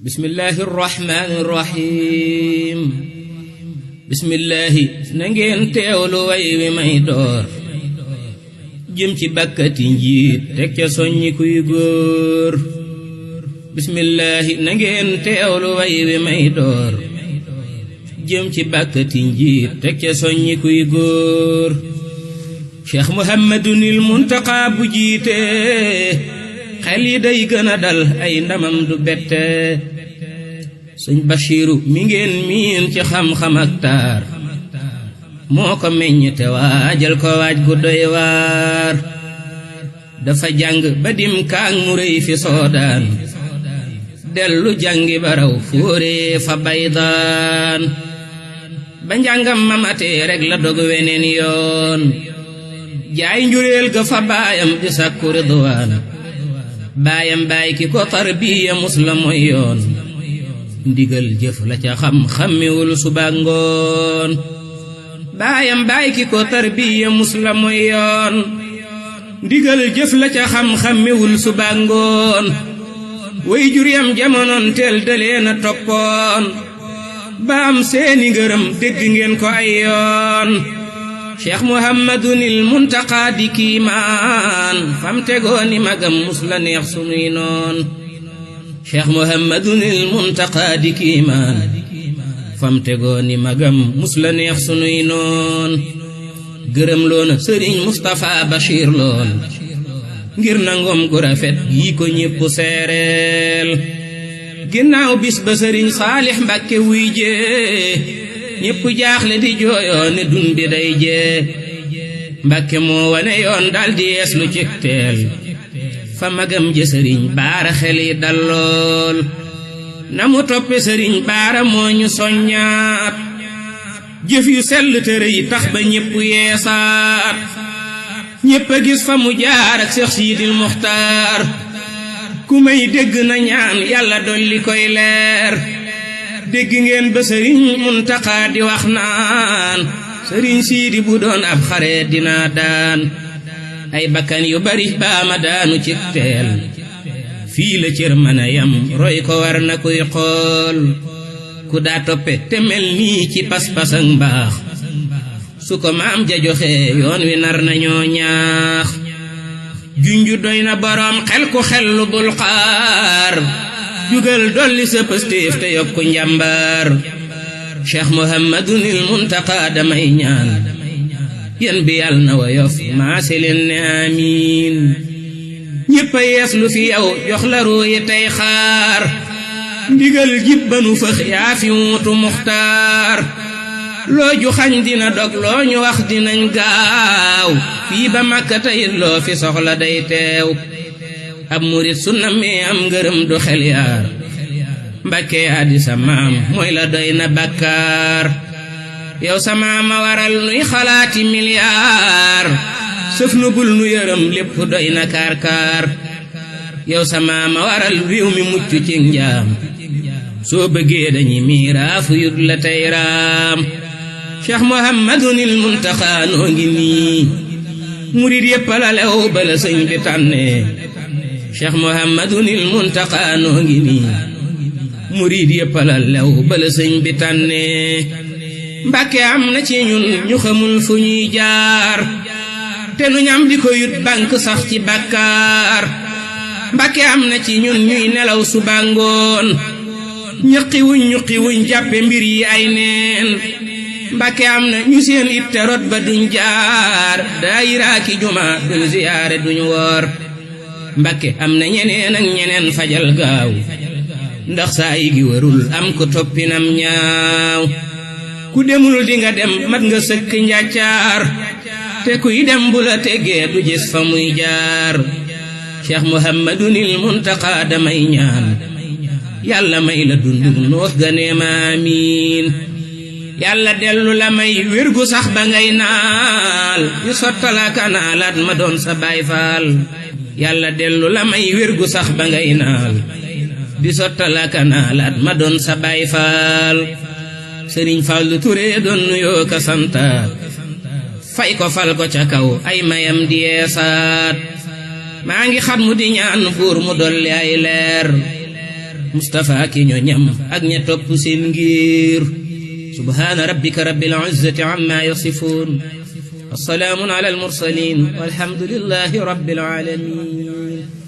bismillahi rahmaani rahiim bismillahi na ngeen teewlu way wi may door jëm ci bàkkati njiit teg ca soññi kuy góor bismillahi na ngeen teewlu way wi may door jëm ci bàkkati njiit teg ca soññi kuy góor cheikh muhammadunil muntaqa bu jiite xel yi day gën a dal ay ndamam du bette sëñ Bachiru mi ngeen miin ci xam-xam ak taar moo ko meññ te waajal ko waaj gu doy waar dafa jàng ba dim kaang mu rëy fi soodaan dellu jàngi baraw fóore fa baydaan ba njàngam mamatee rek la dog weneen yoon jaay njureel ga fa baayam di sàkku ridwaana baayam baay ki ko tarbiya mus la mooy yoon ndigal jëf la ca xam-xammiwul suba ngoon baayam baay ki ko tarbiya mus la mooy yoon ndigal jëf la ca xam-xammiwul suba ngoon way jur yam jamonoon teel daleena toppoon baam seeni ngërëm dégg ngeen ko ay yoon cheikh muhammadunil muntaqa di kiimaan fam tegooni magam mus la neex sunuy noon cheikh muhammadunil muntaqa di kiimaan fam tegooni magam mus la neex sunuy noon gërëm loona sëriñ Mustapha Bachir lool ngir nangom gu rafet yi ko ñépp seereel ginnaaw bis ba sëriñ Saalix Mbàkke wuy jee ñépp jaaxle di jooyoo ne dun bi day jee Mbàkke moo wane yoon daldi yees lu cig teel fa magam ja sëriñ baara xel yi dal lool na mu toppe sëriñ baara moo ñu soññaat jëf yu sell tëre yi tax ba ñépp yeesaat ñépp a gis fa mu jaar ak Seex Siidil Muxtaar ku may dégg na ñaan yàlla dolli koy leer dégg ngeen ba sëriñ Muntaqa di wax naan sëriñ Siidi bu doon ab xare dinaa daan ay bakkan yu bari baama daanu ci teel fii la cër mën a yam roy ko war na kuy xool ku daa toppe te mel nii ci pas-pas ak mbaax su ko maam ja joxe yoon wi nar nañoo ñaax junju doy na boroom xel ku xel lu bul xaar jugal dolli sa pëstéef te yokku njàmbaar cheikh muhammadunil muntaqa damay ñaan yen bi yàlla na woyof maase leen ne amiin ñépp a yees lu fi yow jox la ruuyi tey xaar ndigal jibbanu fëx yaa fi wuutu muxtaar loo ju xañ dina dog loo ñu wax dinañ gaaw fii ba Makka tayit loo fi soxla day teew ab murit su namee am ngërëm du xel yaar Mbàkke yaa di sa maam mooy la doy na bàkkaar yow sa maam a waral nuy xalaati miliyaar sëf nu bul nu yërëm lépp doy na kaar-kaar yow sa maam a waral réew mi mucc ci njaam soo bëggee dañuy miiraafu yut la tey raam cheikh muhammadunil muntaqa noo ngi nii murit yépp la lew bala sëñ bi tànnee cheikh muhammadunil muntaqa noo ngi nii murid yépp la lew bala sëñ bi tànnee Mbàkke am na ci ñun ñu xamul fu ñuy jaar te nu ñam di ko yut bank sax ci bàkkaar Mbàkke am na ci ñun ñuy nelaw suba ngoon ñuqi wuñ jàppe mbir yi ay neen Mbàkke am na ñu seen itte rot ba duñ jaar daayira ki juma duñ ziyaare duñ woor Mbàkke am na ñeneen ak ñeneen fajal gaaw ndax saa yi gi warul am ko toppinam ñaaw ku demul dinga dem mat nga sëkk njàccaar te kuy dem bu la tegee du gis fa muy jaar cheikh muhammadunil muntaqa damay ñaan yàlla may la dundu noox ganeem amiin yàlla dellu la may wérgu sax ba ngay naal yu sottala kanaalaat ma doon sa baay faal yàlla dellu la may wérgu sax ba ngay naal di sottala kanaalaat ma doon sa baay faal sëriñ Fallu Ture doon nuyoo ka santaat fay ko fal ko ca kaw ay mayam di yeesaat maa ngi xat mu di ñaan buur mu dolli ay leer Mustafa ki ñoñam ak ña topp seen ngir subhaana rabbika rabbil izzati amma yasifun wa salaamun ala al mursalin walhamdulillahi rabbil alamin